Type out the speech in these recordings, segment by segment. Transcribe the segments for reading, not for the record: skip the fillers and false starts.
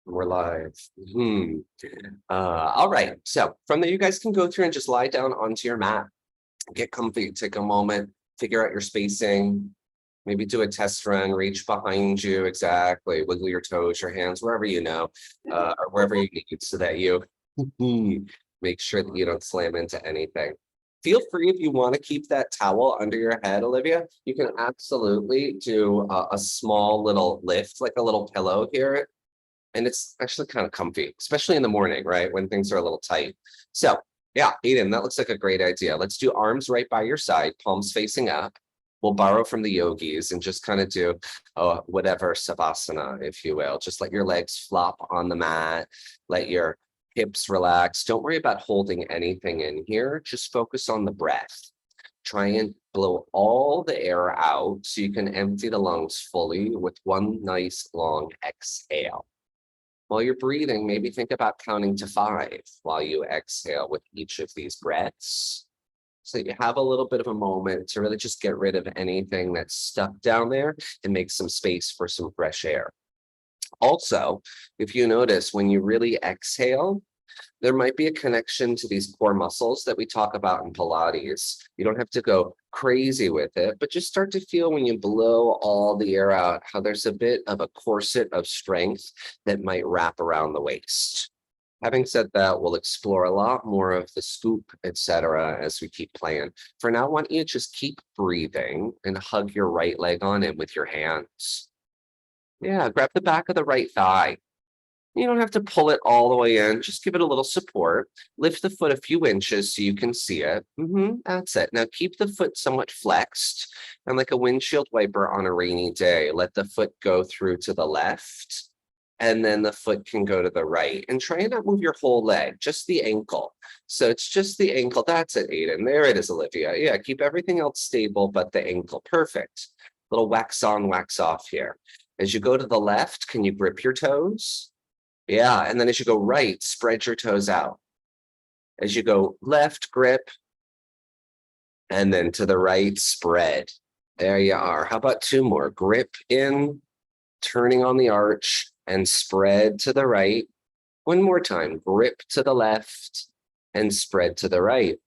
We're live. All right. So from there, you guys can go through and just lie down onto your mat. Get comfy, take a moment, figure out your spacing, maybe do a test run, reach behind you, exactly, wiggle your toes, your hands, wherever you know, or wherever you need so that you make sure that you don't slam into anything. Feel free if you want to keep that towel under your head, Olivia, you can absolutely do a small little lift, like a little pillow here. And it's actually kind of comfy, especially in the morning, right? When things are a little tight. So yeah, Aidan, that looks like a great idea. Let's do arms right by your side, palms facing up. We'll borrow from the yogis and just kind of do whatever savasana, if you will. Just let your legs flop on the mat. Let your hips relax. Don't worry about holding anything in here. Just focus on the breath. Try and blow all the air out so you can empty the lungs fully with one nice long exhale. While you're breathing, maybe think about counting to 5 while you exhale with each of these breaths. So you have a little bit of a moment to really just get rid of anything that's stuck down there and make some space for some fresh air. Also, if you notice when you really exhale, there might be a connection to these core muscles that we talk about in Pilates. You don't have to go crazy with it, but just start to feel when you blow all the air out, how there's a bit of a corset of strength that might wrap around the waist. Having said that, we'll explore a lot more of the scoop, etc., as we keep playing. For now, why don't you just keep breathing and hug your right leg on in with your hands. Yeah, grab the back of the right thigh. You don't have to pull it all the way in. Just give it a little support. Lift the foot a few inches so you can see it. That's it. Now keep the foot somewhat flexed. And like a windshield wiper on a rainy day, let the foot go through to the left. And then the foot can go to the right. And try and not move your whole leg, just the ankle. So it's just the ankle. That's it, Aidan. There it is, Olivia. Yeah, keep everything else stable but the ankle. Perfect. Little wax on, wax off here. As you go to the left, can you grip your toes? Yeah, and then as you go right, spread your toes out. As you go left, grip, and then to the right, spread. There you are. How about 2 more? Grip in, turning on the arch, and spread to the right. 1 more time, grip to the left, and spread to the right.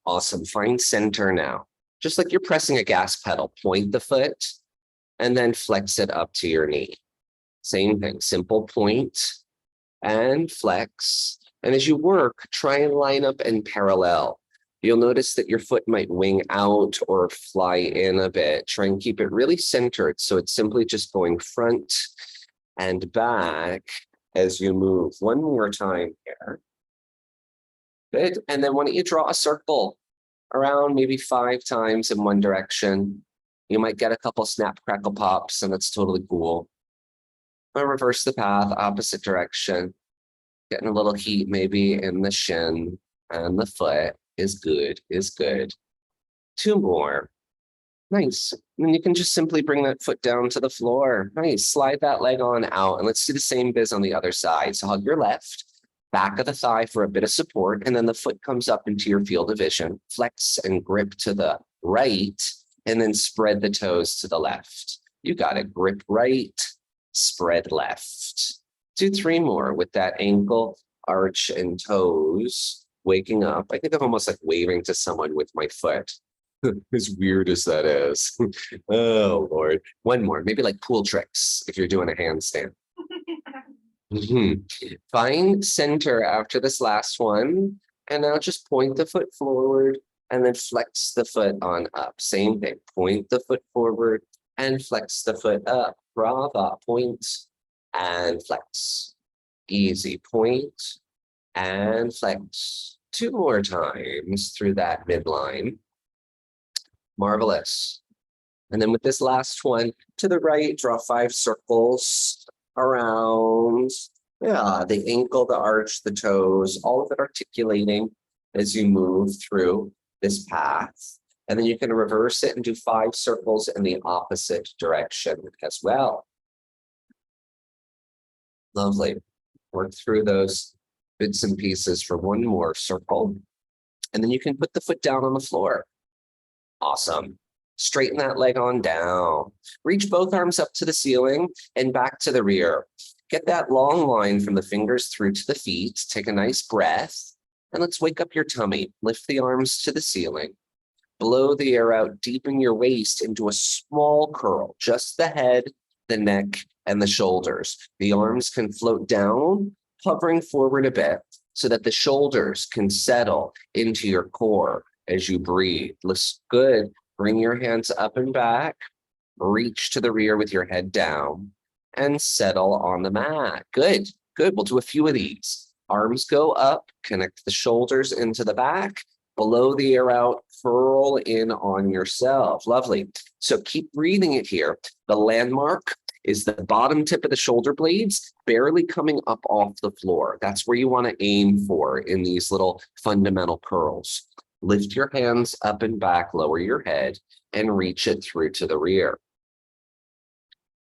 Awesome. Find center now. Just like you're pressing a gas pedal, point the foot, and then flex it up to your knee. Same thing, simple point and flex. And as you work, try and line up in parallel. You'll notice that your foot might wing out or fly in a bit. Try and keep it really centered. So it's simply just going front and back as you move. 1 more time here. Good. And then why don't you draw a circle around maybe 5 times in one direction. You might get a couple snap, crackle, pops, and that's totally cool. Or reverse the path, opposite direction. Getting a little heat maybe in the shin and the foot is good, is good. 2 more. Nice. And you can just simply bring that foot down to the floor. Nice. Slide that leg on out. And let's do the same biz on the other side. So hug your left, back of the thigh for a bit of support. And then the foot comes up into your field of vision. Flex and grip to the right. And then spread the toes to the left. You got it. Grip right, spread left. Do 3 more with that ankle, arch, and toes waking up. I think I'm almost like waving to someone with my foot. As weird as that is. Oh, Lord. 1 more, maybe like pool tricks if you're doing a handstand. Find center after this last one. And now just point the foot forward and then flex the foot on up. Same thing. Point the foot forward and flex the foot up. Brava. Point and flex. Easy. Point and flex. 2 more times through that midline. Marvelous. And then with this last one, to the right, draw 5 circles around, the ankle, the arch, the toes, all of it articulating as you move through this path. And then you can reverse it and do 5 circles in the opposite direction as well. Lovely. Work through those bits and pieces for 1 more circle. And then you can put the foot down on the floor. Awesome. Straighten that leg on down. Reach both arms up to the ceiling and back to the rear. Get that long line from the fingers through to the feet. Take a nice breath. And let's wake up your tummy. Lift the arms to the ceiling. Blow the air out, deepen your waist into a small curl, just the head, the neck, and the shoulders. The arms can float down, hovering forward a bit, so that the shoulders can settle into your core as you breathe. Looks good. Bring your hands up and back. Reach to the rear with your head down and settle on the mat. Good, good. We'll do a few of these. Arms go up, connect the shoulders into the back. Blow the air out, curl in on yourself. Lovely. So keep breathing it here. The landmark is the bottom tip of the shoulder blades barely coming up off the floor. That's where you want to aim for in these little fundamental curls. Lift your hands up and back, lower your head, and reach it through to the rear.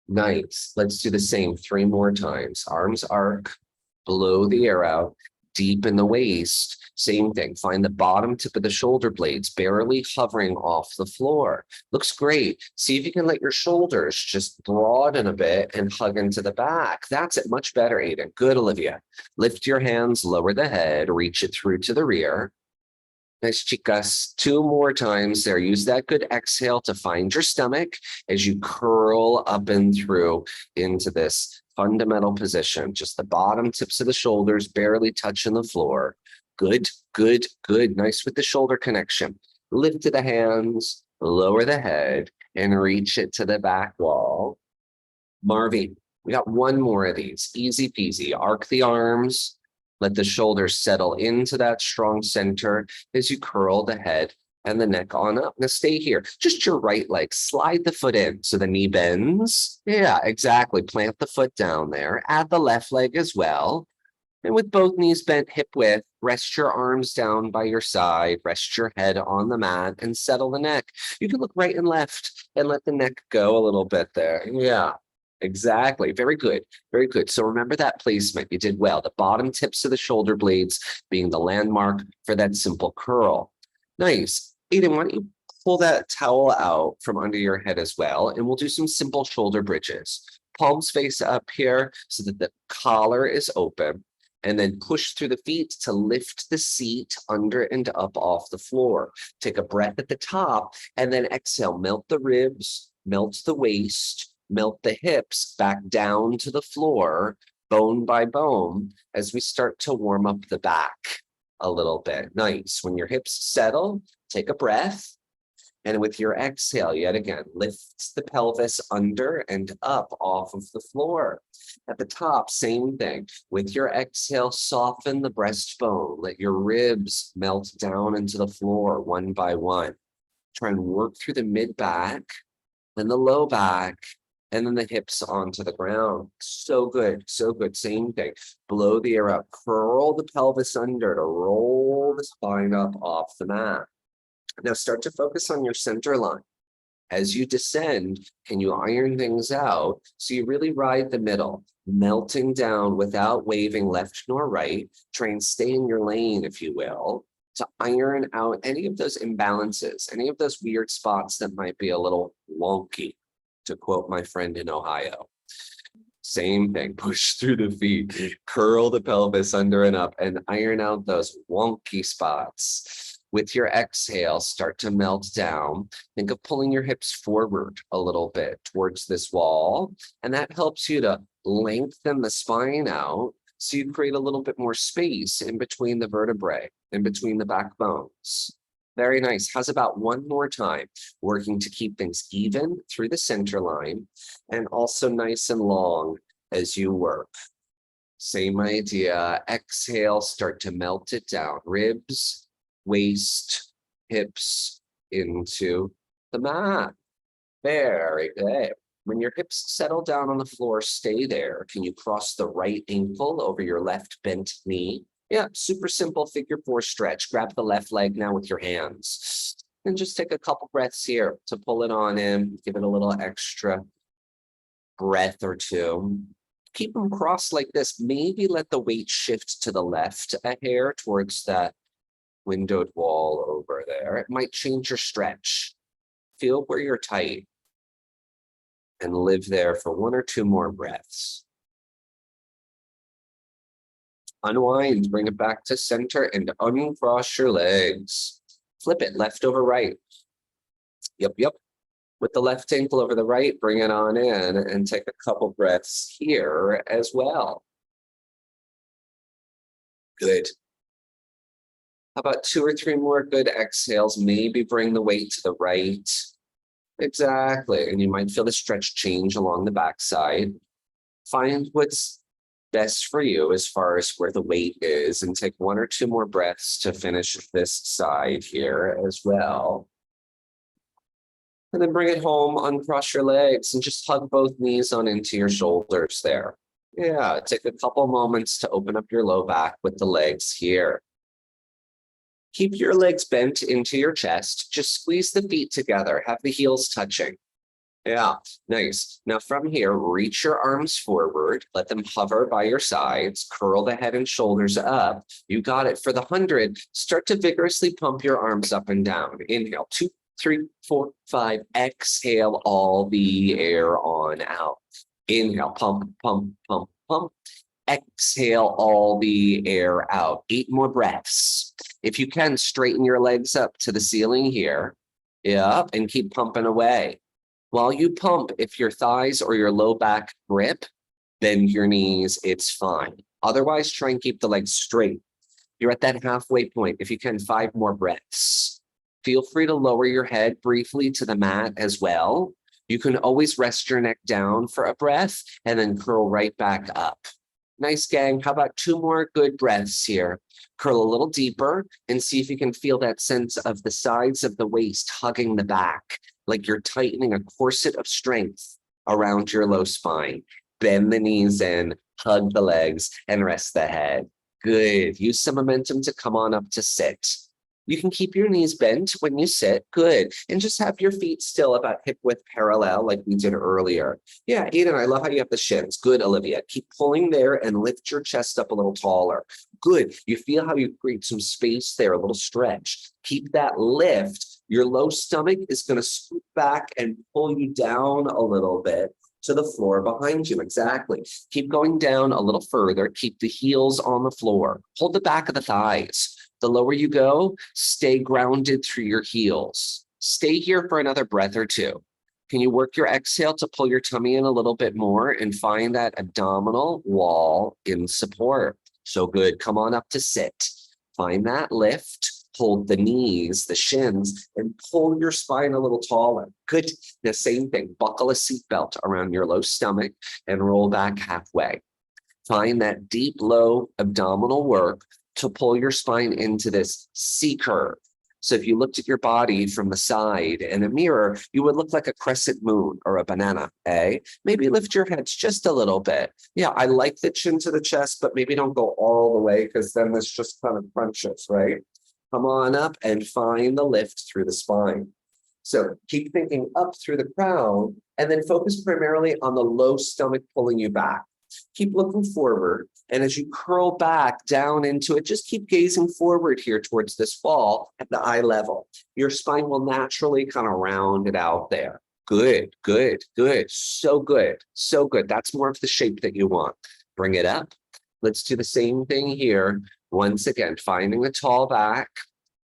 Nice. Let's do the same 3 more times. Arms arc, blow the air out, deepen the waist. Same thing. Find the bottom tip of the shoulder blades barely hovering off the floor. Looks great. See if you can let your shoulders just broaden a bit and hug into the back. That's it. Much better, Aidan. Good, Olivia. Lift your hands, lower the head, reach it through to the rear. Nice, chicas. 2 more times there. Use that good exhale to find your stomach as you curl up and through into this fundamental position. Just the bottom tips of the shoulders barely touching the floor. Good, good, good. Nice with the shoulder connection. Lift to the hands, lower the head, and reach it to the back wall. Marvy, we got 1 more of these. Easy peasy. Arc the arms. Let the shoulders settle into that strong center as you curl the head and the neck on up. Now stay here. Just your right leg. Slide the foot in so the knee bends. Yeah, exactly. Plant the foot down there. Add the left leg as well. And with both knees bent hip width, rest your arms down by your side, rest your head on the mat, and settle the neck. You can look right and left and let the neck go a little bit there. Yeah, exactly. Very good. Very good. So remember that placement. You did well. The bottom tips of the shoulder blades being the landmark for that simple curl. Nice. Aidan, why don't you pull that towel out from under your head as well, and we'll do some simple shoulder bridges. Palms face up here so that the collar is open. And then push through the feet to lift the seat under and up off the floor. Take a breath at the top and then exhale. Melt the ribs, melt the waist, melt the hips back down to the floor, bone by bone, as we start to warm up the back a little bit. Nice. When your hips settle, take a breath. And with your exhale, yet again, lift the pelvis under and up off of the floor. At the top, same thing. With your exhale, soften the breastbone. Let your ribs melt down into the floor 1 by 1. Try and work through the mid-back, then the low back, and then the hips onto the ground. So good, so good. Same thing. Blow the air out. Curl the pelvis under to roll the spine up off the mat. Now start to focus on your center line. As you descend, can you iron things out so you really ride the middle, melting down without waving left nor right. Try and stay in your lane, if you will, to iron out any of those imbalances, any of those weird spots that might be a little wonky, to quote my friend in Ohio. Same thing, push through the feet, curl the pelvis under and up, and iron out those wonky spots. With your exhale, start to melt down. Think of pulling your hips forward a little bit towards this wall, and that helps you to lengthen the spine out so you create a little bit more space in between the vertebrae, in between the backbones. Very nice. How's about 1 more time? Working to keep things even through the center line and also nice and long as you work. Same idea. Exhale, start to melt it down. Ribs, waist, hips into the mat. Very good. When your hips settle down on the floor, stay there. Can you cross the right ankle over your left bent knee? Yeah, super simple figure 4 stretch. Grab the left leg now with your hands. And just take a couple breaths here to pull it on in. Give it a little extra breath or 2. Keep them crossed like this. Maybe let the weight shift to the left a hair towards that windowed wall over there. It might change your stretch. Feel where you're tight and live there for 1 or 2 more breaths. Unwind, bring it back to center and uncross your legs. Flip it left over right. Yep. With the left ankle over the right, bring it on in and take a couple breaths here as well. Good. How about 2 or 3 more good exhales? Maybe bring the weight to the right. Exactly. And you might feel the stretch change along the backside. Find what's best for you as far as where the weight is and take 1 or 2 more breaths to finish this side here as well. And then bring it home, uncross your legs and just hug both knees on into your shoulders there. Yeah, take a couple moments to open up your low back with the legs here. Keep your legs bent into your chest. Just squeeze the feet together. Have the heels touching. Yeah, nice. Now from here, reach your arms forward. Let them hover by your sides. Curl the head and shoulders up. You got it. For the 100, start to vigorously pump your arms up and down. Inhale, 2, 3, 4, 5. Exhale all the air on out. Inhale, pump, pump, pump, pump. Exhale all the air out. 8 more breaths. If you can, straighten your legs up to the ceiling here. Yep, and keep pumping away. While you pump, if your thighs or your low back grip, bend your knees, it's fine. Otherwise, try and keep the legs straight. You're at that halfway point. If you can, 5 more breaths. Feel free to lower your head briefly to the mat as well. You can always rest your neck down for a breath and then curl right back up. Nice, gang. How about 2 more good breaths here? Curl a little deeper and see if you can feel that sense of the sides of the waist hugging the back, like you're tightening a corset of strength around your low spine. Bend the knees in, hug the legs, and rest the head. Good. Use some momentum to come on up to sit. You can keep your knees bent when you sit. Good. And just have your feet still about hip width parallel like we did earlier. Yeah, Aidan, I love how you have the shins. Good, Olivia. Keep pulling there and lift your chest up a little taller. Good. You feel how you create some space there, a little stretch. Keep that lift. Your low stomach is going to scoot back and pull you down a little bit to the floor behind you. Exactly. Keep going down a little further. Keep the heels on the floor. Hold the back of the thighs. The lower you go, stay grounded through your heels. Stay here for another breath or 2. Can you work your exhale to pull your tummy in a little bit more and find that abdominal wall in support? So good. Come on up to sit. Find that lift. Hold the knees, the shins, and pull your spine a little taller. Good. The same thing. Buckle a seatbelt around your low stomach and roll back halfway. Find that deep, low abdominal work to pull your spine into this C curve. So if you looked at your body from the side in a mirror, you would look like a crescent moon or a banana, eh? Maybe lift your heads just a little bit. Yeah, I like the chin to the chest, but maybe don't go all the way because then this just kind of crunches, right? Come on up and find the lift through the spine. So keep thinking up through the crown and then focus primarily on the low stomach pulling you back. Keep looking forward. And as you curl back down into it, just keep gazing forward here towards this wall at the eye level. Your spine will naturally kind of round it out there. Good, good, good. So good, so good. That's more of the shape that you want. Bring it up. Let's do the same thing here. Once again, finding the tall back.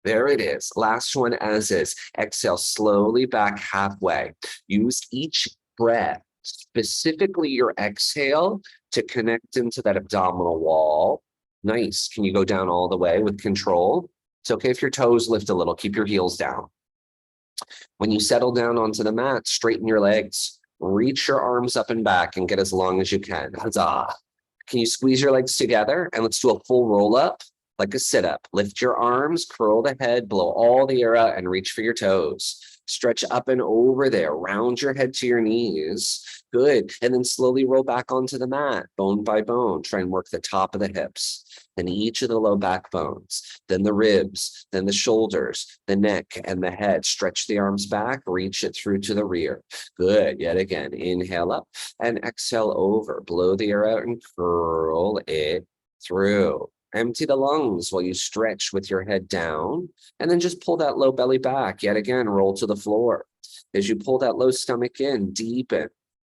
There it is. Last one as is. Exhale slowly back halfway. Use each breath, specifically your exhale, to connect into that abdominal wall. Nice. Can you go down all the way with control? It's okay if your toes lift a little. Keep your heels down. When you settle down onto the mat, straighten your legs. Reach your arms up and back and get as long as you can. Huzzah. Can you squeeze your legs together? And let's do a full roll up, like a sit up. Lift your arms, curl the head, blow all the air out, and reach for your toes. Stretch up and over there. Round your head to your knees. Good. And then slowly roll back onto the mat, bone by bone. Try and work the top of the hips, then each of the low back bones, then the ribs, then the shoulders, the neck, and the head. Stretch the arms back, reach it through to the rear. Good. Yet again, inhale up and exhale over. Blow the air out and curl it through. Empty the lungs while you stretch with your head down, and then just pull that low belly back. Yet again, roll to the floor. As you pull that low stomach in, deepen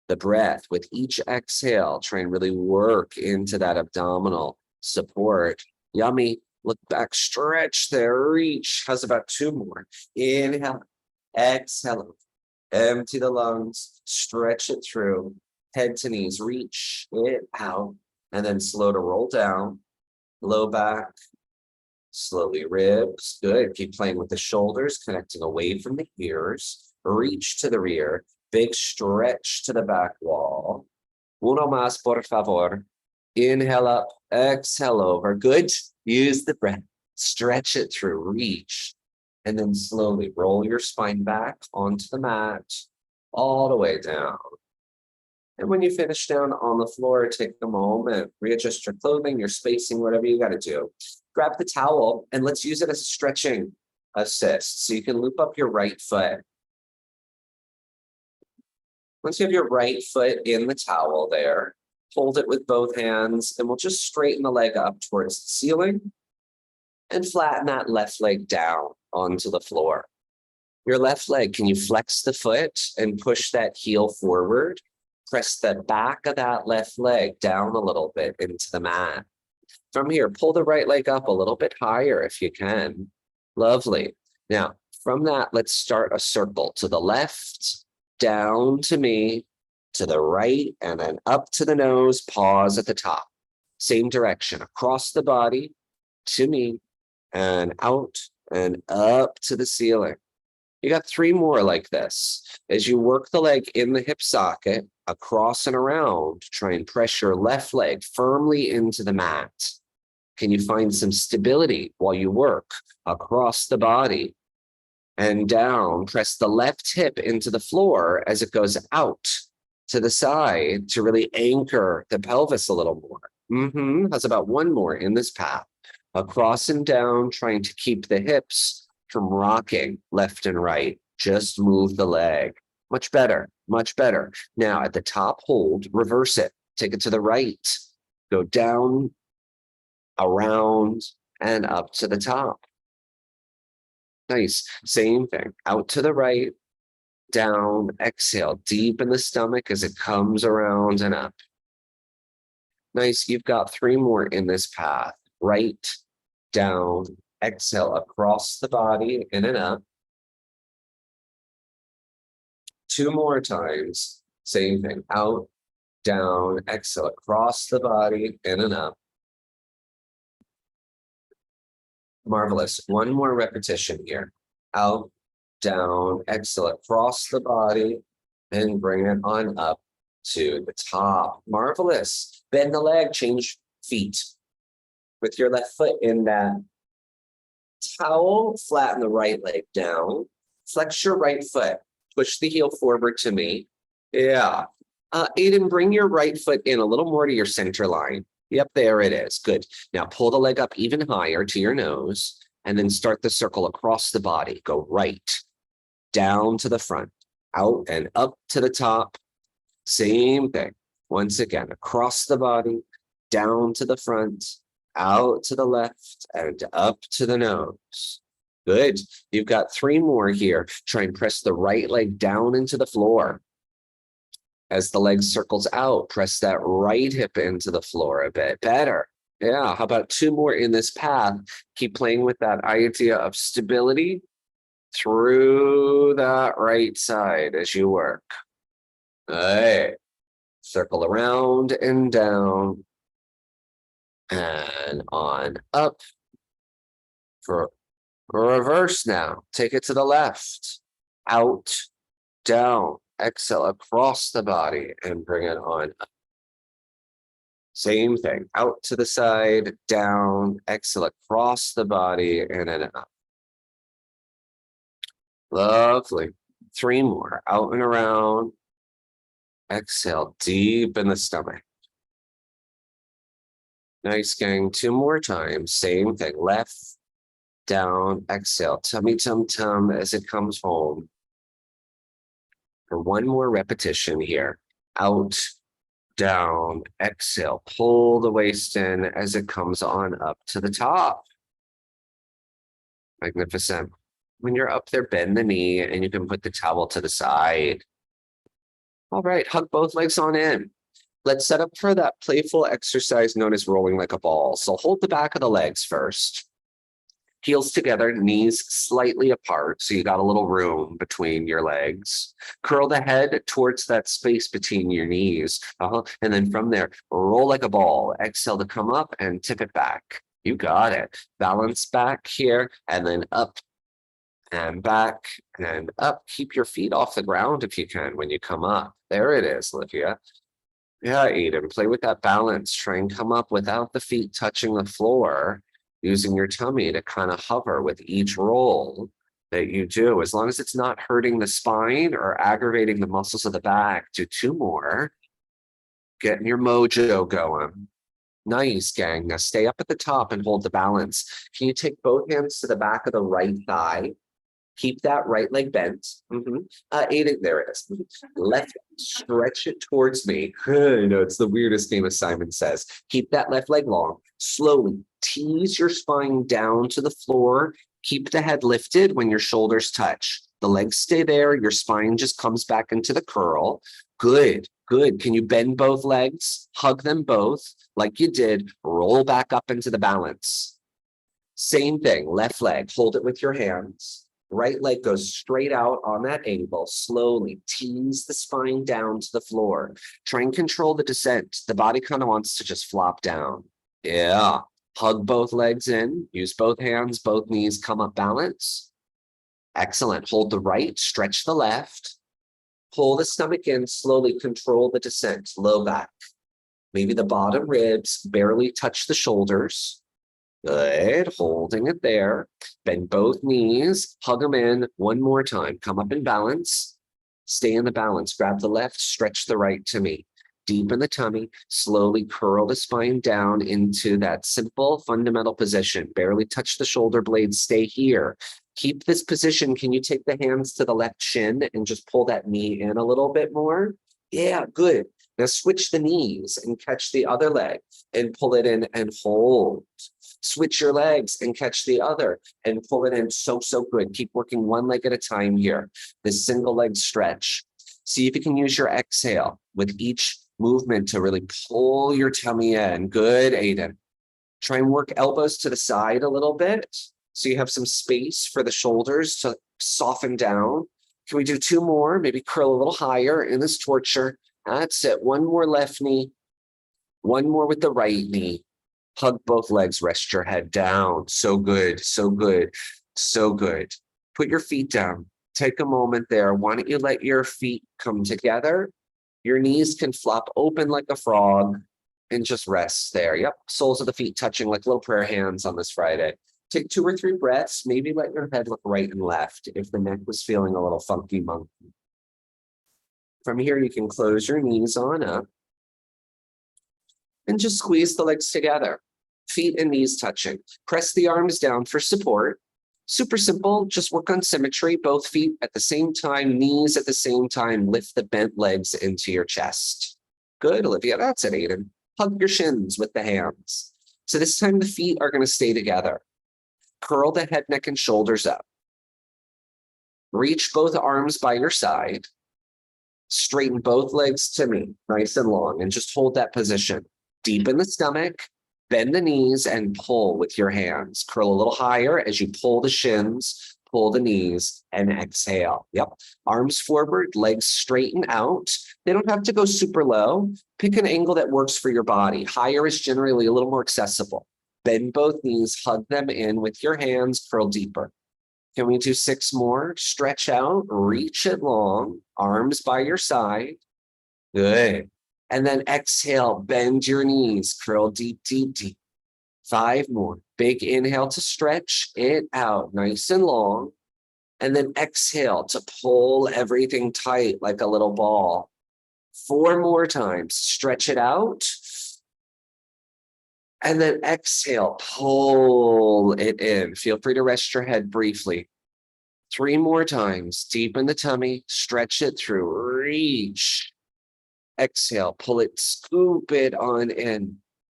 the breath with each exhale. Try and really work into that abdominal support. Yummy. Look back, stretch there, reach. How's about 2 more? Inhale, exhale, empty the lungs, stretch it through, head to knees, reach it out, and then slow to roll down, low back, slowly ribs. Good. Keep playing with the shoulders, connecting away from the ears, reach to the rear, big stretch to the back wall. Uno más, por favor. Inhale up, exhale over. Good. Use the breath, stretch it through, reach, and then slowly roll your spine back onto the mat, all the way down. And when you finish down on the floor, take a moment, readjust your clothing, your spacing, whatever you got to do. Grab the towel and let's use it as a stretching assist. So you can loop up your right foot. Once you have your right foot in the towel there, hold it with both hands, and we'll just straighten the leg up towards the ceiling and flatten that left leg down onto the floor. Your left leg, can you flex the foot and push that heel forward? Press the back of that left leg down a little bit into the mat. From here, pull the right leg up a little bit higher if you can. Lovely. Now, from that, let's start a circle to the left, down to me, to the right, and then up to the nose, pause at the top. Same direction, across the body, to me, and out and up to the ceiling. You got 3 more like this. As you work the leg in the hip socket, across and around, try and press your left leg firmly into the mat. Can you find some stability while you work across the body and down? Press the left hip into the floor as it goes out to the side to really anchor the pelvis a little more. That's about 1 more in this path. Across and down, trying to keep the hips from rocking left and right. Just move the leg. Much better, much better. Now at the top, hold, reverse it. Take it to the right. Go down, around, and up to the top. Nice. Same thing. Out to the right, down, exhale, deep in the stomach as it comes around and up. Nice. You've got 3 more in this path. Right, down, exhale across the body, in and up. 2 more times. Same thing. Out, down, exhale across the body, in and up. Marvelous. 1 more repetition here. Out, down, exhale across the body, and bring it on up to the top. Marvelous. Bend the leg, change feet. With your left foot in that towel, flatten the right leg down. Flex your right foot. Push the heel forward to me. Yeah. Aidan, bring your right foot in a little more to your center line. Yep, there it is. Good. Now pull the leg up even higher to your nose and then start the circle across the body. Go right, down to the front, out and up to the top. Same thing. Once again, across the body, down to the front, out to the left, and up to the nose. Good. You've got 3 more here. Try and press the right leg down into the floor. As the leg circles out, press that right hip into the floor a bit. Better. Yeah. How about 2 more in this path? Keep playing with that idea of stability through that right side as you work. All right. Circle around and down and on up. For reverse now. Take it to the left. Out, down. Exhale across the body and bring it on up. Same thing. Out to the side, down, exhale across the body, and then up. Lovely. 3 more. Out and around. Exhale deep in the stomach. Nice, gang. 2 more times. Same thing. Left, down, exhale. Tummy, tum, tum as it comes home. For 1 more repetition here. Out, down, exhale. Pull the waist in as it comes on up to the top. Magnificent. When you're up there, bend the knee and you can put the towel to the side. All right, hug both legs on in. Let's set up for that playful exercise known as rolling like a ball. So hold the back of the legs first. Heels together, knees slightly apart, so you got a little room between your legs. Curl the head towards that space between your knees. And then from there, roll like a ball. Exhale to come up and tip it back. You got it. Balance back here and then up and back and up. Keep your feet off the ground if you can when you come up. There it is, Olivia. Yeah, Aidan, play with that balance. Try and come up without the feet touching the floor, using your tummy to kind of hover with each roll that you do. As long as it's not hurting the spine or aggravating the muscles of the back, do 2 more. Getting your mojo going. Nice, gang. Now stay up at the top and hold the balance. Can you take both hands to the back of the right thigh? Keep that right leg bent. Aidan, there it is. Left, stretch it towards me. I know it's the weirdest name, as Simon says. Keep that left leg long. Slowly tease your spine down to the floor. Keep the head lifted when your shoulders touch. The legs stay there. Your spine just comes back into the curl. Good, good. Can you bend both legs? Hug them both like you did. Roll back up into the balance. Same thing, left leg. Hold it with your hands. Right leg goes straight out on that angle. Slowly tease the spine down to the floor. Try and control the descent. The body kind of wants to just flop down. Yeah. Hug both legs in. Use both hands, both knees. Come up, balance. Excellent. Hold the right. Stretch the left. Pull the stomach in. Slowly control the descent. Low back. Maybe the bottom ribs barely touch the shoulders. Good, holding it there. Bend both knees, hug them in 1 more time. Come up in balance. Stay in the balance. Grab the left, stretch the right to me. Deep in the tummy, slowly curl the spine down into that simple fundamental position. Barely touch the shoulder blades, stay here. Keep this position. Can you take the hands to the left shin and just pull that knee in a little bit more? Yeah, good. Now switch the knees and catch the other leg and pull it in and hold. Switch your legs and catch the other and pull it in. So good. Keep working 1 leg at a time here. This single leg stretch. See if you can use your exhale with each movement to really pull your tummy in. Good, Aidan. Try and work elbows to the side a little bit so you have some space for the shoulders to soften down. Can we do 2 more? Maybe curl a little higher in this torture. That's it. 1 more left knee. 1 more with the right knee. Hug both legs, rest your head down. So good, so good, so good. Put your feet down. Take a moment there. Why don't you let your feet come together? Your knees can flop open like a frog and just rest there. Yep, soles of the feet touching like little prayer hands on this Friday. Take 2 or 3 breaths. Maybe let your head look right and left if the neck was feeling a little funky monkey. From here, you can close your knees on up. And just squeeze the legs together, feet and knees touching. Press the arms down for support. Super simple, just work on symmetry, both feet at the same time, knees at the same time, lift the bent legs into your chest. Good, Olivia, that's it, Aidan. Hug your shins with the hands. So this time the feet are gonna stay together. Curl the head, neck, and shoulders up. Reach both arms by your side. Straighten both legs to me, nice and long, and just hold that position. Deep in the stomach, bend the knees and pull with your hands. Curl a little higher as you pull the shins, pull the knees, and exhale. Yep. Arms forward, legs straighten out. They don't have to go super low. Pick an angle that works for your body. Higher is generally a little more accessible. Bend both knees, hug them in with your hands, curl deeper. Can we do 6 more? Stretch out, reach it long, arms by your side. Good. And then exhale, bend your knees, curl deep, deep, deep. 5 more. Big inhale to stretch it out, nice and long. And then exhale to pull everything tight like a little ball. 4 more times. Stretch it out. And then exhale, pull it in. Feel free to rest your head briefly. 3 more times. Deepen the tummy, stretch it through, reach. Exhale, pull it, scoop it on in.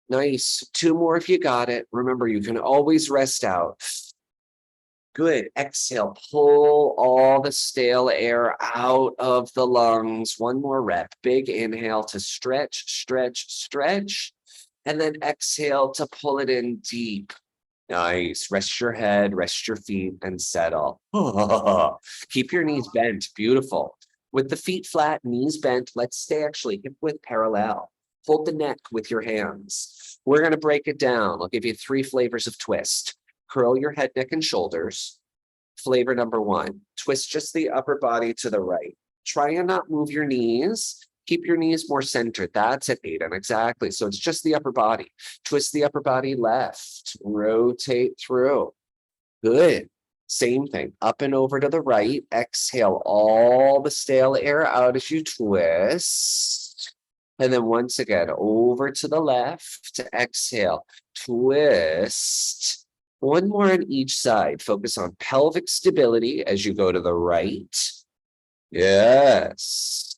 Nice. 2 more if you got it. Remember, you can always rest out. Good. Exhale, pull all the stale air out of the lungs. One more rep. Big inhale to stretch, stretch, stretch. And then exhale to pull it in deep. Nice. Rest your head, rest your feet, and settle. Keep your knees bent. Beautiful. With the feet flat, knees bent, let's stay actually hip width parallel. Hold the neck with your hands. We're going to break it down. I'll give you 3 flavors of twist. Curl your head, neck, and shoulders. Flavor number 1, twist just the upper body to the right. Try and not move your knees. Keep your knees more centered. That's it, Aidan. Exactly. So it's just the upper body. Twist the upper body left. Rotate through. Good. Same thing. Up and over to the right. Exhale all the stale air out as you twist. And then once again, over to the left. Exhale. Twist. One more on each side. Focus on pelvic stability as you go to the right. Yes.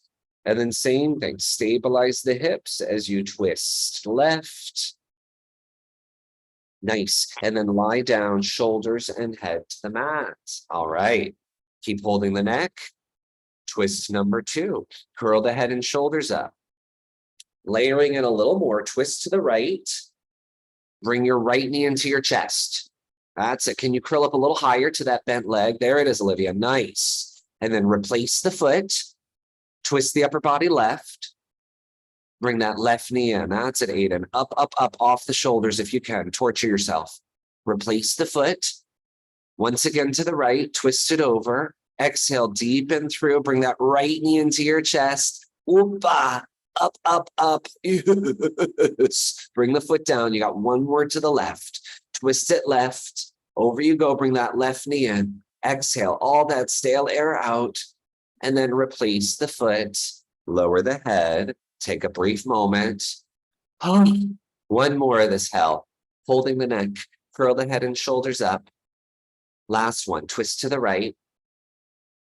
And then same thing. Stabilize the hips as you twist left. Nice. And then lie down, shoulders and head to the mat. All right. Keep holding the neck. Twist number 2. Curl the head and shoulders up. Layering in a little more. Twist to the right. Bring your right knee into your chest. That's it. Can you curl up a little higher to that bent leg? There it is, Olivia. Nice. And then replace the foot. Twist the upper body left. Bring that left knee in. That's it, Aidan. Up, up, up, off the shoulders if you can. Torture yourself. Replace the foot. Once again to the right. Twist it over. Exhale, deepen through. Bring that right knee into your chest. Oopa. Up, up, up. Yes. Bring the foot down. You got one more to the left. Twist it left. Over you go. Bring that left knee in. Exhale. All that stale air out. And then replace the foot. Lower the head. Take a brief moment. One more of this hell. Holding the neck. Curl the head and shoulders up. Last one. Twist to the right.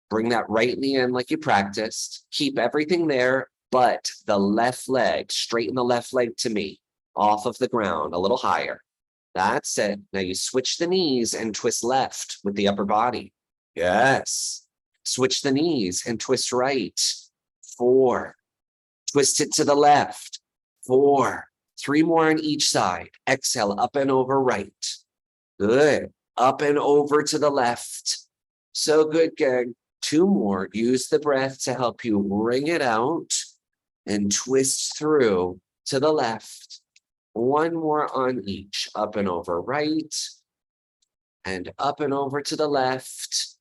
Bring that right knee in like you practiced. Keep everything there, but the left leg. Straighten the left leg to me. Off of the ground. A little higher. That's it. Now you switch the knees and twist left with the upper body. Yes. Switch the knees and twist right. 4. Twist it to the left. 4. 3 more on each side. Exhale, up and over right. Good. Up and over to the left. So good, gang. 2 more. Use the breath to help you wring it out and twist through to the left. 1 more on each. Up and over right. And up and over to the left.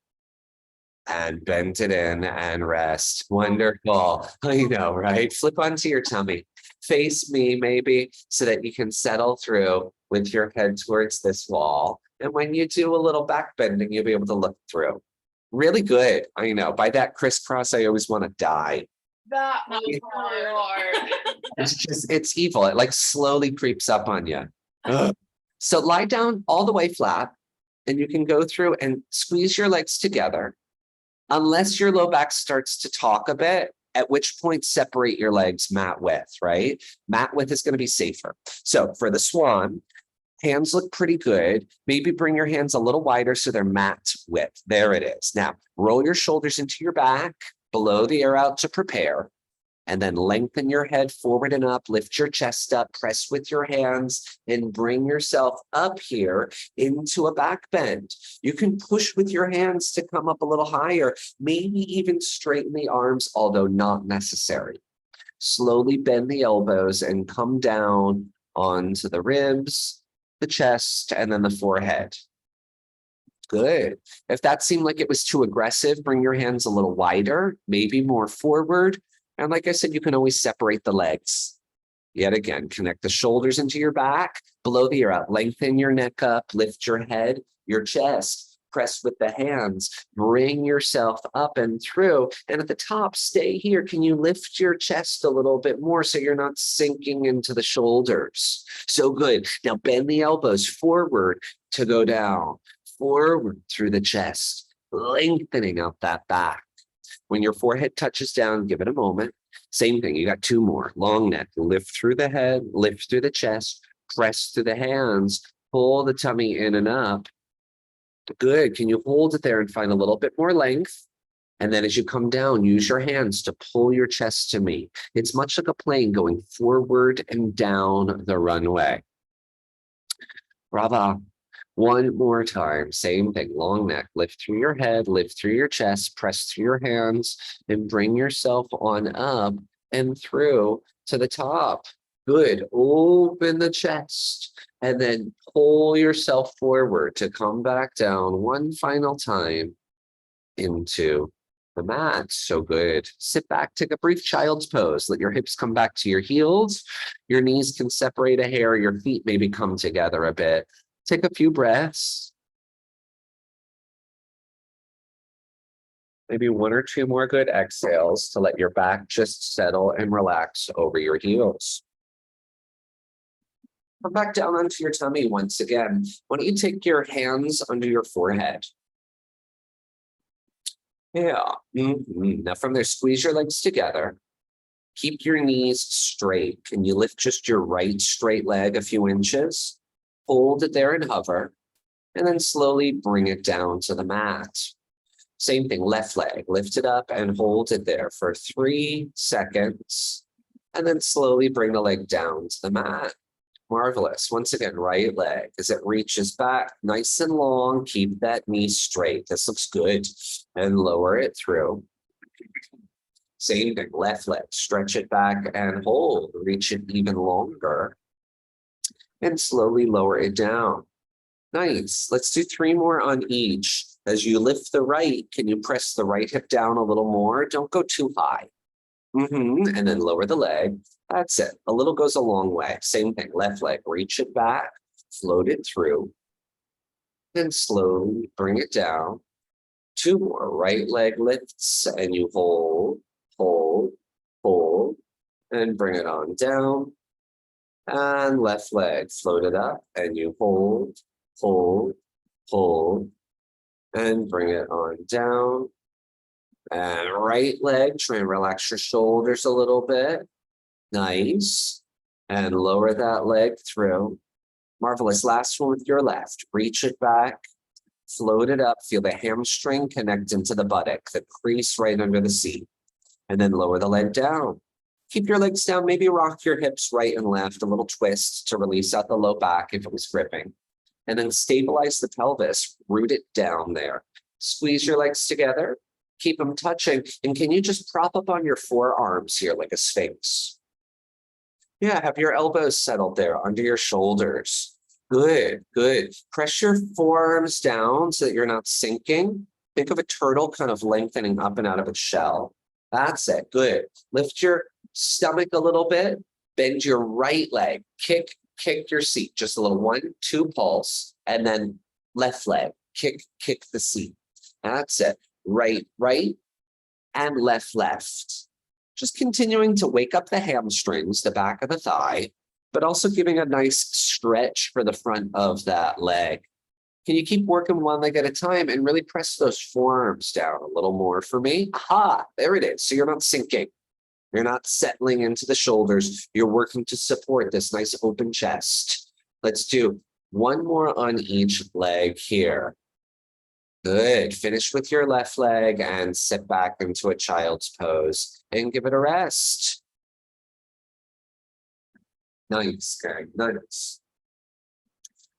And bend it in and rest. Wonderful. I know, right? Flip onto your tummy. Face me, maybe, so that you can settle through with your head towards this wall. And when you do a little back bending, you'll be able to look through. Really good. I know. By that crisscross, I always want to die. That was really hard. It's evil. It like slowly creeps up on you. Ugh. So lie down all the way flat, and you can go through and squeeze your legs together. Unless your low back starts to talk a bit, at which point separate your legs mat width, right? Mat width is going to be safer. So for the swan, hands look pretty good. Maybe bring your hands a little wider so they're mat width. There it is. Now, roll your shoulders into your back, blow the air out to prepare. And then lengthen your head forward and up, lift your chest up, press with your hands, and bring yourself up here into a back bend. You can push with your hands to come up a little higher, maybe even straighten the arms, although not necessary. Slowly bend the elbows and come down onto the ribs, the chest, and then the forehead. Good. If that seemed like it was too aggressive, bring your hands a little wider, maybe more forward. And like I said, you can always separate the legs. Yet again, connect the shoulders into your back, blow the air out, lengthen your neck up, lift your head, your chest, press with the hands, bring yourself up and through. And at the top, stay here. Can you lift your chest a little bit more so you're not sinking into the shoulders? So good. Now bend the elbows forward to go down, forward through the chest, lengthening out that back. When your forehead touches down, give it a moment. Same thing, you got 2 more. Long neck, lift through the head, lift through the chest, press through the hands, pull the tummy in and up. Good. Can you hold it there and find a little bit more length? And then as you come down, use your hands to pull your chest to meet. It's much like a plane going forward and down the runway. Bravo. One more time. Same thing. Long neck. Lift through your head, lift through your chest, press through your hands, and bring yourself on up and through to the top. Good. Open the chest and then pull yourself forward to come back down one final time into the mat. So good. Sit back, take a brief child's pose. Let your hips come back to your heels. Your knees can separate a hair. Your feet maybe come together a bit. Take a few breaths. Maybe one or two more good exhales to let your back just settle and relax over your heels. Come back down onto your tummy once again. Why don't you take your hands under your forehead? Yeah. Now from there, squeeze your legs together. Keep your knees straight. Can you lift just your right straight leg a few inches? Hold it there and hover. And then slowly bring it down to the mat. Same thing, left leg. Lift it up and hold it there for 3 seconds. And then slowly bring the leg down to the mat. Marvelous. Once again, right leg as it reaches back nice and long. Keep that knee straight. This looks good. And lower it through. Same thing, left leg. Stretch it back and hold. Reach it even longer. And slowly lower it down. Nice. Let's do 3 more on each. As you lift the right, can you press the right hip down a little more? Don't go too high. And then lower the leg. That's it. A little goes a long way. Same thing. Left leg. Reach it back. Float it through. And slowly bring it down. 2 more. Right leg lifts. And you hold, hold, hold. And bring it on down. And left leg. Float it up. And you hold, hold, hold. And bring it on down. And right leg, try and relax your shoulders a little bit. Nice. And lower that leg through. Marvelous. Last one with your left. Reach it back. Float it up. Feel the hamstring connect into the buttock, the crease right under the seat. And then lower the leg down. Keep your legs down. Maybe rock your hips right and left. A little twist to release out the low back if it was gripping. And then stabilize the pelvis. Root it down there. Squeeze your legs together. Keep them touching. And can you just prop up on your forearms here like a sphinx? Yeah, have your elbows settled there under your shoulders. Good, good. Press your forearms down so that you're not sinking. Think of a turtle kind of lengthening up and out of its shell. That's it. Good. Lift your stomach a little bit. Bend your right leg. Kick your seat. Just a little 1, 2 pulse. And then left leg. Kick the seat. That's it. Right, and left. Just continuing to wake up the hamstrings, the back of the thigh, but also giving a nice stretch for the front of that leg. Can you keep working one leg at a time and really press those forearms down a little more for me? Aha, there it is. So you're not sinking. You're not settling into the shoulders. You're working to support this nice open chest. Let's do 1 more on each leg here. Good. Finish with your left leg and sit back into a child's pose and give it a rest. Nice, good. Nice.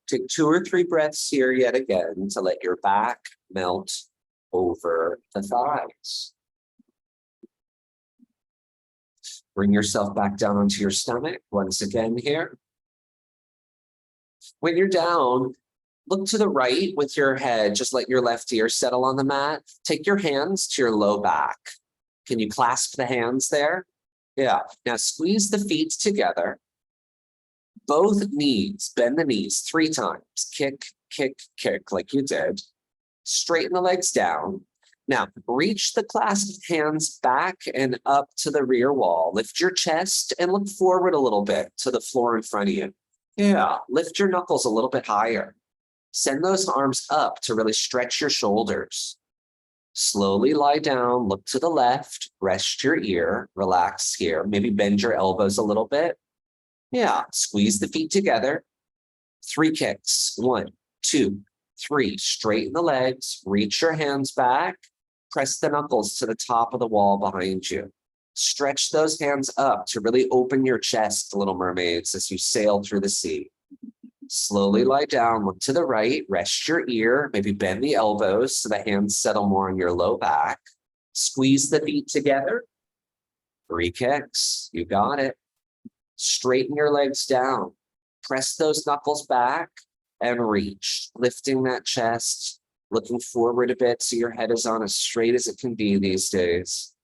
Take 2 or 3 breaths here yet again to let your back melt over the thighs. Bring yourself back down onto your stomach once again here. When you're down, look to the right with your head. Just let your left ear settle on the mat. Take your hands to your low back. Can you clasp the hands there? Yeah. Now squeeze the feet together. Both knees, bend the knees 3 times. Kick, like you did. Straighten the legs down. Now, reach the clasped hands back and up to the rear wall. Lift your chest and look forward a little bit to the floor in front of you. Yeah, lift your knuckles a little bit higher. Send those arms up to really stretch your shoulders. Slowly lie down, look to the left, rest your ear, relax here. Maybe bend your elbows a little bit. Yeah, squeeze the feet together. 3 kicks. 1, 2, 3, straighten the legs, reach your hands back, press the knuckles to the top of the wall behind you. Stretch those hands up to really open your chest, little mermaids, as you sail through the sea. Slowly lie down, look to the right, rest your ear, maybe bend the elbows so the hands settle more on your low back. Squeeze the feet together. 3 kicks, you got it. Straighten your legs down. Press those knuckles back and reach, lifting that chest, looking forward a bit so your head is on as straight as it can be these days.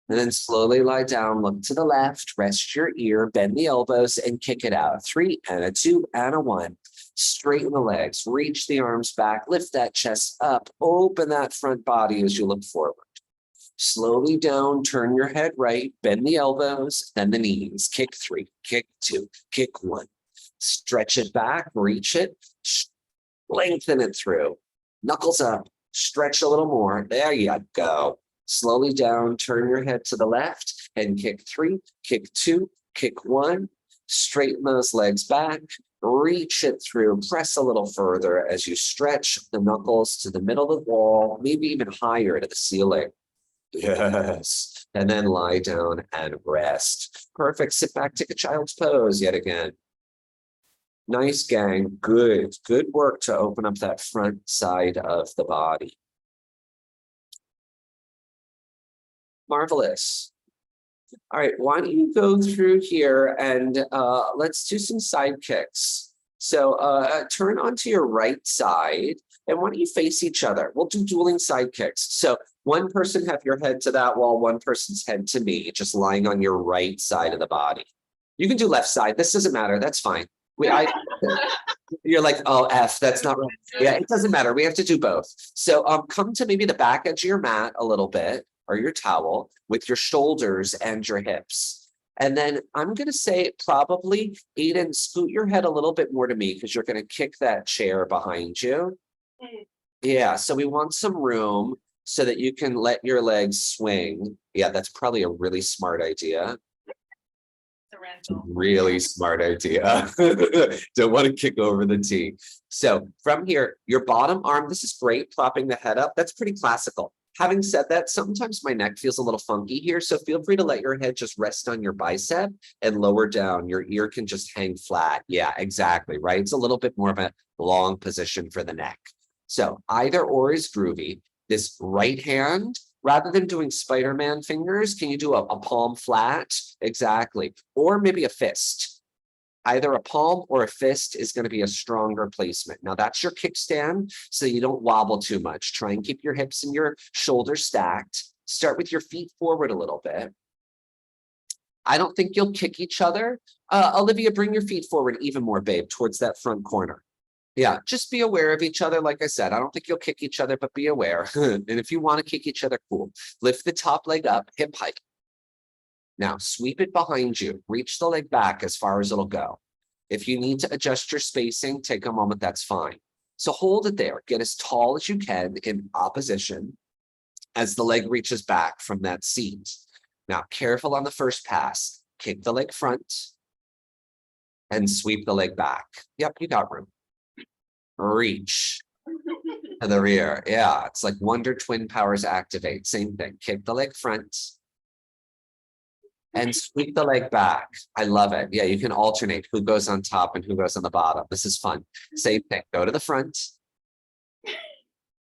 And then slowly lie down, look to the left, rest your ear, bend the elbows, and kick it out. 3 and a 2 and a 1. Straighten the legs, reach the arms back, lift that chest up, open that front body as you look forward. Slowly down, turn your head right, bend the elbows, then the knees. Kick 3, kick 2, kick 1. Stretch it back, reach it, lengthen it through. Knuckles up, stretch a little more. There you go. Slowly down, turn your head to the left and kick 3, kick 2, kick 1. Straighten those legs back, reach it through, press a little further as you stretch the knuckles to the middle of the wall, maybe even higher to the ceiling. Yes. And then lie down and rest. Perfect. Sit back, take a child's pose yet again. Nice, gang. Good. Good work to open up that front side of the body. Marvelous. All right, why don't you go through here and let's do some side kicks. So turn onto your right side and why don't you face each other? We'll do dueling side kicks. So one person have your head to that wall, one person's head to me, just lying on your right side of the body. You can do left side. This doesn't matter. That's fine. You're like, oh, F, that's not right. Yeah, it doesn't matter. We have to do both. So come to maybe the back edge of your mat a little bit or your towel with your shoulders and your hips. And then I'm going to say probably, Aidan, scoot your head a little bit more to me because you're going to kick that chair behind you. Yeah, so we want some room so that you can let your legs swing. Yeah, that's probably a really smart idea. Really smart idea. Don't want to kick over the tee. So from here, your bottom arm, this is great, propping the head up. That's pretty classical. Having said that, sometimes my neck feels a little funky here, so feel free to let your head just rest on your bicep and lower down. Your ear can just hang flat. Yeah, exactly, right? It's a little bit more of a long position for the neck. So either or is groovy. This right hand, rather than doing Spider-Man fingers, can you do a palm flat? Exactly. Or maybe a fist. Either a palm or a fist is going to be a stronger placement. Now that's your kickstand, so you don't wobble too much. Try and keep your hips and your shoulders stacked. Start with your feet forward a little bit. I don't think you'll kick each other. Olivia, bring your feet forward even more, babe, towards that front corner. Yeah, just be aware of each other. Like I said, I don't think you'll kick each other, but be aware. And if you want to kick each other, cool. Lift the top leg up, hip height. Now, sweep it behind you. Reach the leg back as far as it'll go. If you need to adjust your spacing, take a moment, that's fine. So hold it there. Get as tall as you can in opposition as the leg reaches back from that seat. Now, careful on the first pass. Kick the leg front and sweep the leg back. Yep, you got room. Reach to the rear. Yeah, it's like Wonder Twin powers activate. Same thing. Kick the leg front and sweep the leg back. I love it. Yeah, you can alternate who goes on top and who goes on the bottom. This is fun. Same thing. Go to the front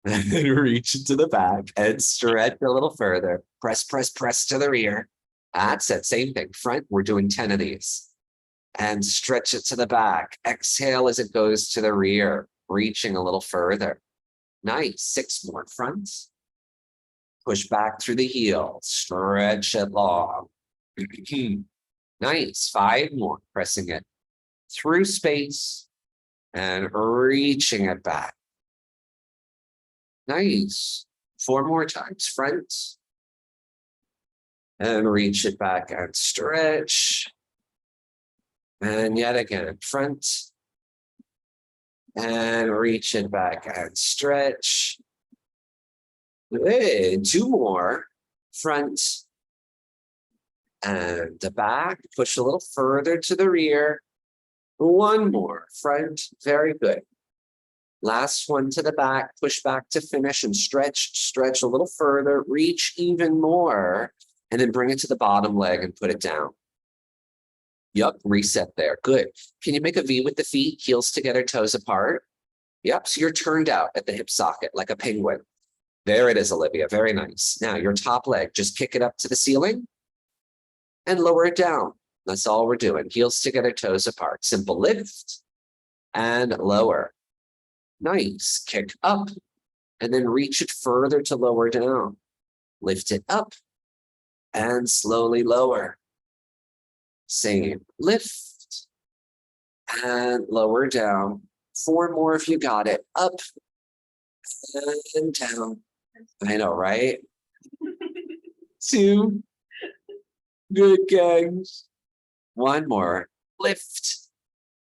and reach to the back and stretch a little further. Press, press, press to the rear. That's it. Same thing. Front, we're doing 10 of these. And stretch it to the back. Exhale as it goes to the rear, reaching a little further. Nice. 6 more. Front. Push back through the heel. Stretch it long. Nice. 5 more. Pressing it through space and reaching it back. Nice. 4 more times. Front. And reach it back and stretch. And yet again, front. And reach it back and stretch. Good. 2 more. Front. And the back. Push a little further to the rear. 1 more. Front. Very good. Last one to the back, push back to finish and stretch a little further, reach even more, and then bring it to the bottom leg and put it down. Yup, reset there. Good. Can you make a V with the feet, heels together, toes apart? Yep, so you're turned out at the hip socket like a penguin. There it is, Olivia. Very nice. Now your top leg, just kick it up to the ceiling and lower it down. That's all we're doing. Heels together, toes apart. Simple lift and lower. Nice. Kick up and then reach it further to lower down. Lift it up and slowly lower. Same. Lift and lower down. 4 more if you got it. Up and down. I know, right? 2. Good, gangs. 1 more. Lift.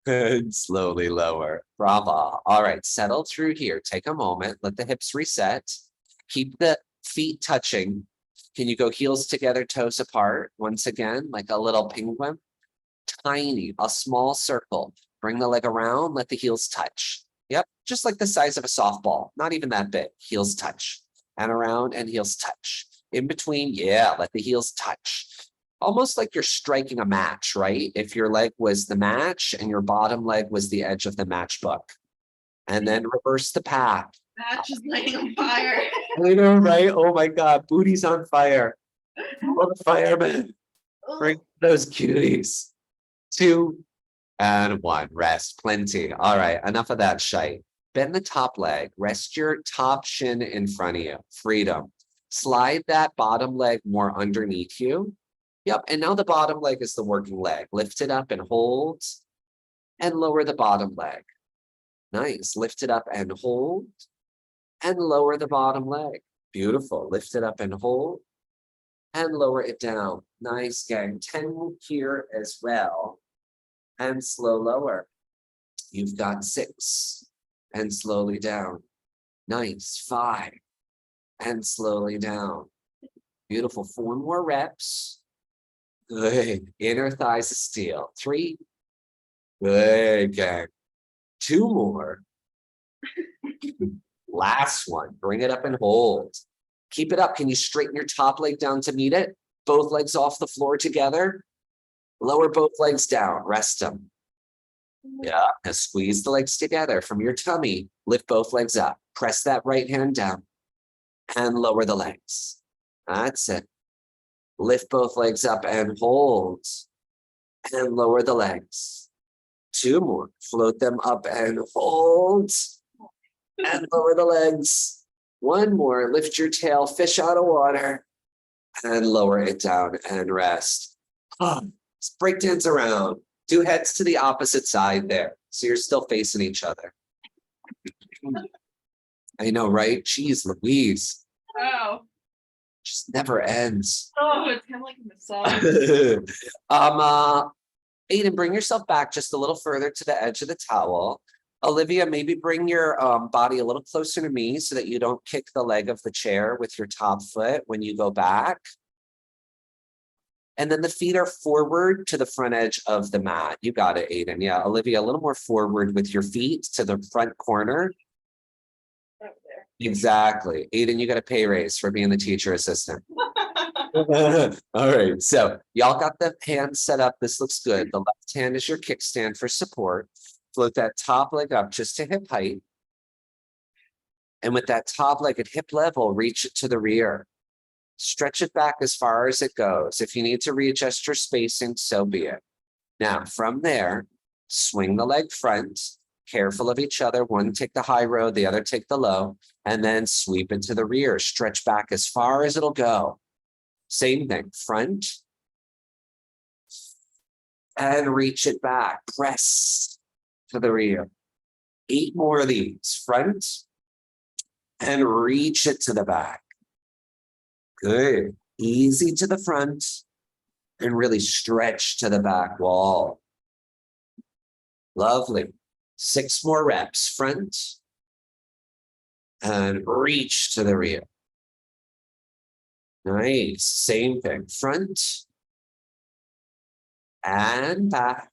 And slowly lower. Bravo. All right, settle through here. Take a moment. Let the hips reset. Keep the feet touching. Can you go heels together, toes apart? Once again, like a little penguin. Tiny, a small circle. Bring the leg around, let the heels touch. Yep, just like the size of a softball. Not even that big. Heels touch. And around and heels touch. In between, yeah, let the heels touch. Almost like you're striking a match, right? If your leg was the match and your bottom leg was the edge of the matchbook. And then reverse the path. Match is lighting on fire. I know, right? Oh my God, booty's on fire. Oh, the firemen. Bring those cuties. 2 and 1. Rest. Plenty. All right, enough of that shite. Bend the top leg. Rest your top shin in front of you. Freedom. Slide that bottom leg more underneath you. Yep, and now the bottom leg is the working leg. Lift it up and hold. And lower the bottom leg. Nice. Lift it up and hold. And lower the bottom leg. Beautiful. Lift it up and hold. And lower it down. Nice, gang. 10 here as well. And slow lower. You've got 6. And slowly down. Nice. 5. And slowly down. Beautiful. 4 more reps. Good. Inner thighs of steel. 3. Good, gang. 2 more. Last one. Bring it up and hold. Keep it up. Can you straighten your top leg down to meet it? Both legs off the floor together. Lower both legs down. Rest them. Yeah. Now squeeze the legs together from your tummy. Lift both legs up. Press that right hand down. And lower the legs. That's it. Lift both legs up and hold. And lower the legs. 2 more. Float them up and hold. And lower the legs. 1 more. Lift your tail, fish out of water. And lower it down and rest. Let's break dance around. 2 heads to the opposite side there. So you're still facing each other. I know, right? Jeez Louise. Oh. Just never ends. Oh, it's kind of like a massage. Aidan, bring yourself back just a little further to the edge of the towel. Olivia, maybe bring your body a little closer to me so that you don't kick the leg of the chair with your top foot when you go back. And then the feet are forward to the front edge of the mat. You got it, Aidan. Yeah, Olivia, a little more forward with your feet to the front corner. Over there. Exactly. Aidan, you got a pay raise for being the teacher assistant. All right, so y'all got the hands set up. This looks good. The left hand is your kickstand for support. Float that top leg up just to hip height. And with that top leg at hip level, reach it to the rear. Stretch it back as far as it goes. If you need to readjust your spacing, so be it. Now, from there, swing the leg front, careful of each other. One take the high road, the other take the low, and then sweep it to the rear. Stretch back as far as it'll go. Same thing, front. And reach it back. Press to the rear. 8 more of these. Front. And reach it to the back. Good. Easy to the front. And really stretch to the back wall. Lovely. 6 more reps. Front. And reach to the rear. Nice. Same thing. Front. And back.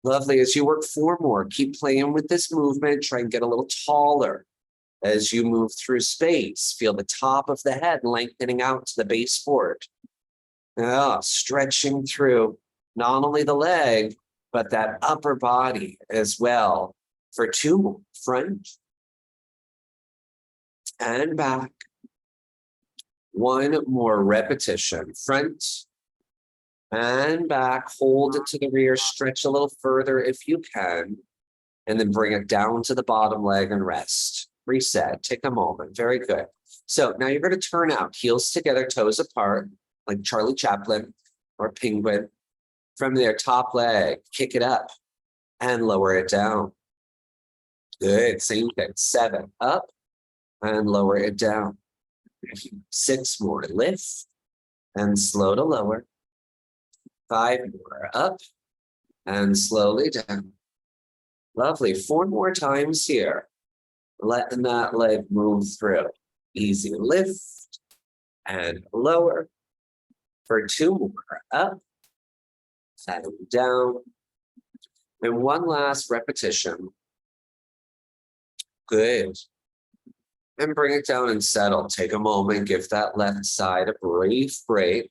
Lovely. As you work 4 more, keep playing with this movement. Try and get a little taller as you move through space. Feel the top of the head lengthening out to the base board. Stretching through not only the leg, but that upper body as well. For 2 more, front and back. 1 more repetition, front and back. Hold it to the rear, stretch a little further if you can, and then bring it down to the bottom leg and rest. Reset, take a moment, very good. So now you're gonna turn out, heels together, toes apart, like Charlie Chaplin or Penguin. From there, top leg, kick it up and lower it down. Good, same thing, 7, up and lower it down. 6 more, lift and slow to lower. 5 more, up and slowly down. Lovely, 4 more times here. Letting that leg move through. Easy, lift and lower. For 2 more, up and down. And 1 last repetition. Good. And bring it down and settle. Take a moment, give that left side a brief break.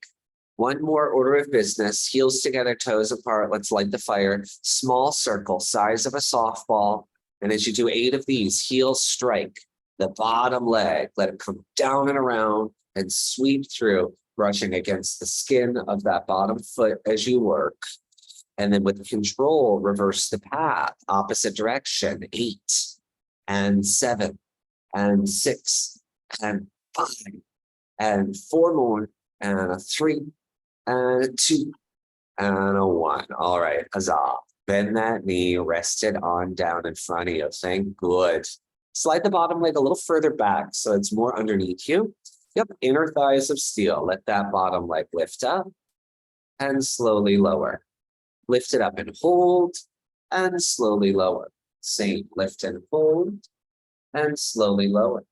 1 more order of business, heels together, toes apart. Let's light the fire. Small circle, size of a softball. And as you do 8 of these, heels strike the bottom leg. Let it come down and around and sweep through, brushing against the skin of that bottom foot as you work. And then with control, reverse the path, opposite direction. 8 and 7 and 6 and 5 and 4 more and a 3 and a 2 and a 1. All right, huzzah. Bend that knee, rest it on down in front of you. Thank good. Slide the bottom leg a little further back so it's more underneath you. Yep, inner thighs of steel. Let that bottom leg lift up and slowly lower. Lift it up and hold and slowly lower. Same, lift and hold and slowly lower.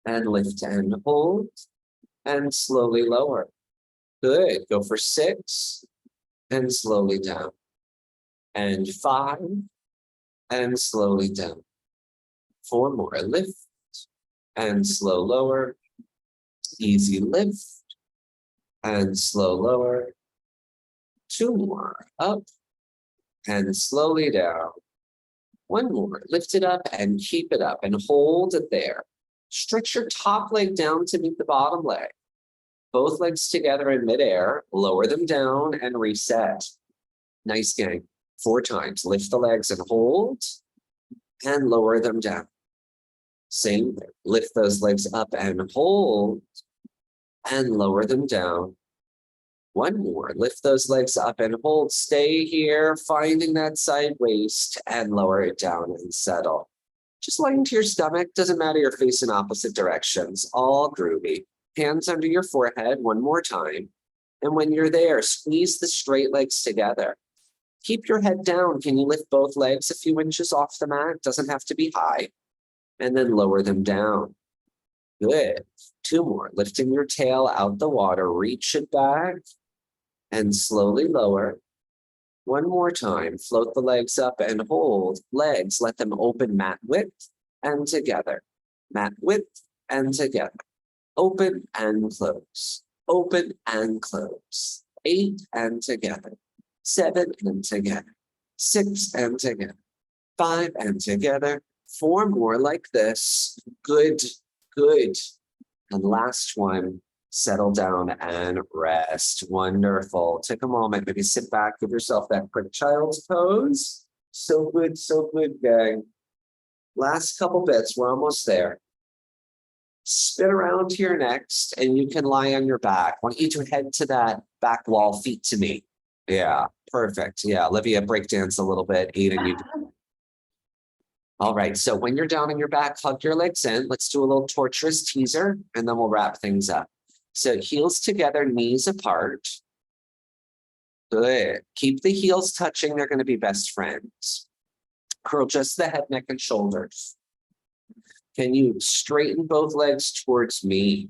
And lift and hold and slowly lower. Good, go for 6 and slowly down. And 5 and slowly down. 4 more, lift and slow lower. Easy lift and slow lower. 2 more, up and slowly down. 1 more, lift it up and keep it up and hold it there. Stretch your top leg down to meet the bottom leg. Both legs together in midair, lower them down and reset. Nice, gang. 4 times, lift the legs and hold and lower them down. Same thing, lift those legs up and hold and lower them down. 1 more, lift those legs up and hold, stay here, finding that side waist and lower it down and settle. Just lying to your stomach, doesn't matter, you're facing opposite directions, all groovy. Hands under your forehead 1 more time. And when you're there, squeeze the straight legs together. Keep your head down. Can you lift both legs a few inches off the mat? Doesn't have to be high. And then lower them down. Good. 2 more, lifting your tail out the water, reach it back and slowly lower. 1 more time, float the legs up and hold. Legs, let them open mat width and together. Mat width and together. Open and close. Open and close. 8 and together. 7 and together. 6 and together. 5 and together. 4 more like this. Good, good. And last one, settle down and rest. Wonderful. Take a moment, maybe sit back, give yourself that quick child's pose. So good, gang. Last couple bits, we're almost there. Spin around here next, and you can lie on your back. I want you to head to that back wall, feet to me. Yeah, perfect. Yeah, Olivia, break dance a little bit. Aidan, you. All right, so when you're down on your back, hug your legs in. Let's do a little torturous teaser, and then we'll wrap things up. So heels together, knees apart. Good. Keep the heels touching. They're going to be best friends. Curl just the head, neck, and shoulders. Can you straighten both legs towards me?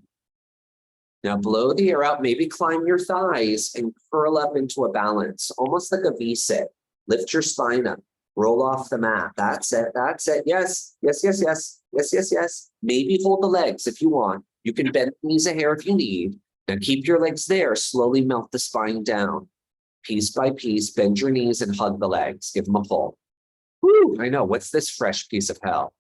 Now blow the air out, maybe climb your thighs and curl up into a balance, almost like a V-sit. Lift your spine up. Roll off the mat. That's it. That's it. Yes. Yes, yes, yes. Yes, yes, yes. Maybe hold the legs if you want. You can bend the knees a hair if you need. And keep your legs there. Slowly melt the spine down. Piece by piece, bend your knees and hug the legs. Give them a pull. Woo, I know. What's this fresh piece of hell?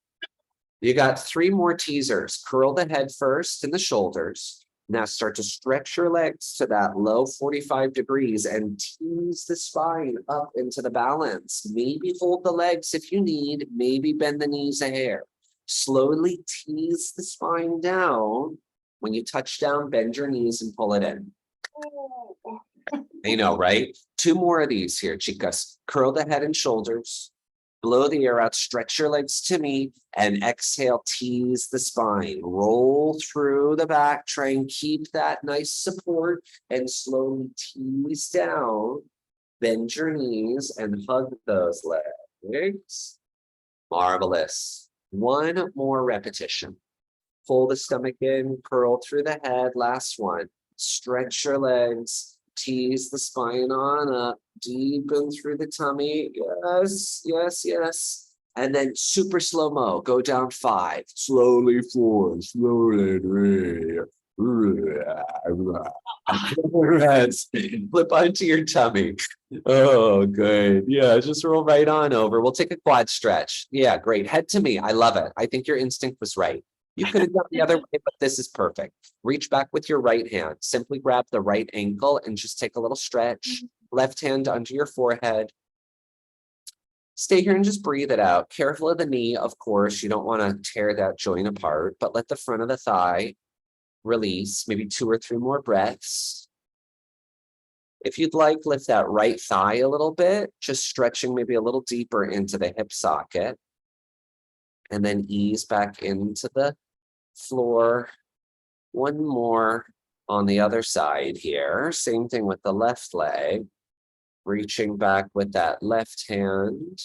You got 3 more teasers. Curl the head first and the shoulders. Now start to stretch your legs to that low 45 degrees and tease the spine up into the balance. Maybe hold the legs if you need. Maybe bend the knees a hair. Slowly tease the spine down. When you touch down, bend your knees and pull it in. You know, right? 2 more of these here, chicas. Curl the head and shoulders. Blow the air out, stretch your legs to me, and exhale, tease the spine. Roll through the back, try and keep that nice support, and slowly tease down. Bend your knees and hug those legs. Marvelous. 1 more repetition. Pull the stomach in, curl through the head. Last one. Stretch your legs. Tease the spine on up, deepen through the tummy. Yes, yes, yes. And then super slow-mo, go down 5. Slowly 4, slowly 3. Flip onto your tummy. Oh, good. Yeah, just roll right on over. We'll take a quad stretch. Yeah, great. Head to me. I love it. I think your instinct was right. You could have gone the other way, but this is perfect. Reach back with your right hand. Simply grab the right ankle and just take a little stretch. Left hand under your forehead. Stay here and just breathe it out. Careful of the knee, of course. You don't want to tear that joint apart, but let the front of the thigh release. Maybe 2 or 3 more breaths. If you'd like, lift that right thigh a little bit, just stretching maybe a little deeper into the hip socket. And then ease back into the floor. 1 more on the other side here. Same thing with the left leg. Reaching back with that left hand.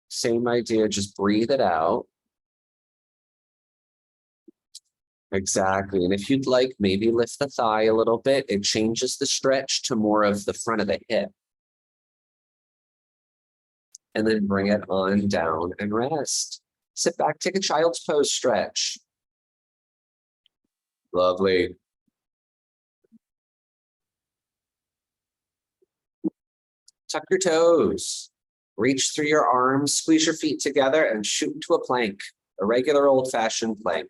Same idea, just breathe it out. Exactly. And if you'd like, maybe lift the thigh a little bit. It changes the stretch to more of the front of the hip. And then bring it on down and rest. Sit back, take a child's pose stretch. Lovely. Tuck your toes. Reach through your arms, squeeze your feet together and shoot to a plank, a regular old-fashioned plank.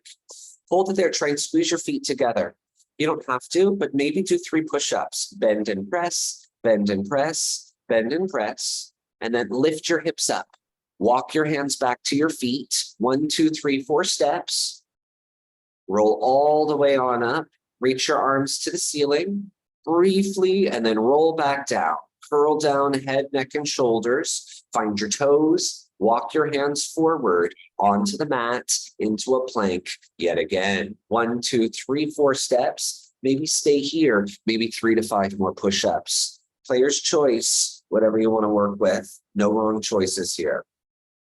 Hold it there, try and squeeze your feet together. You don't have to, but maybe do 3 push-ups. Bend and press, bend and press, bend and press. And then lift your hips up. Walk your hands back to your feet. 1, 2, 3, 4 steps. Roll all the way on up. Reach your arms to the ceiling briefly and then roll back down. Curl down head, neck, and shoulders. Find your toes. Walk your hands forward onto the mat into a plank yet again. 1, 2, 3, 4 steps. Maybe stay here. Maybe 3 to 5 more push-ups. Player's choice. Whatever you want to work with. No wrong choices here.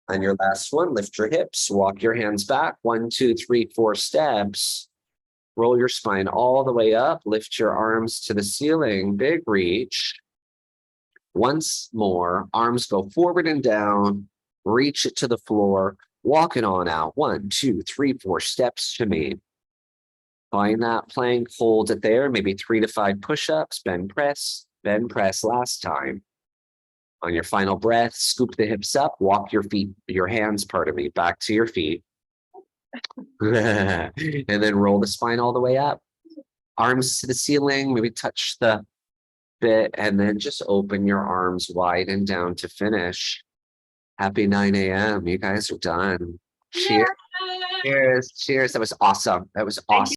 On your last one, lift your hips, walk your hands back. 1, 2, 3, 4 steps. Roll your spine all the way up. Lift your arms to the ceiling. Big reach. Once more, arms go forward and down. Reach it to the floor. Walk it on out. 1, 2, 3, 4 steps to me. Find that plank, hold it there. Maybe 3 to 5 push-ups. Bend, press last time. On your final breath, scoop the hips up, walk your feet, your hands, pardon me, back to your feet. And then roll the spine all the way up. Arms to the ceiling, maybe touch the bit, and then just open your arms wide and down to finish. Happy 9 a.m. You guys are done. Cheers. Cheers. Cheers. That was awesome. That was awesome.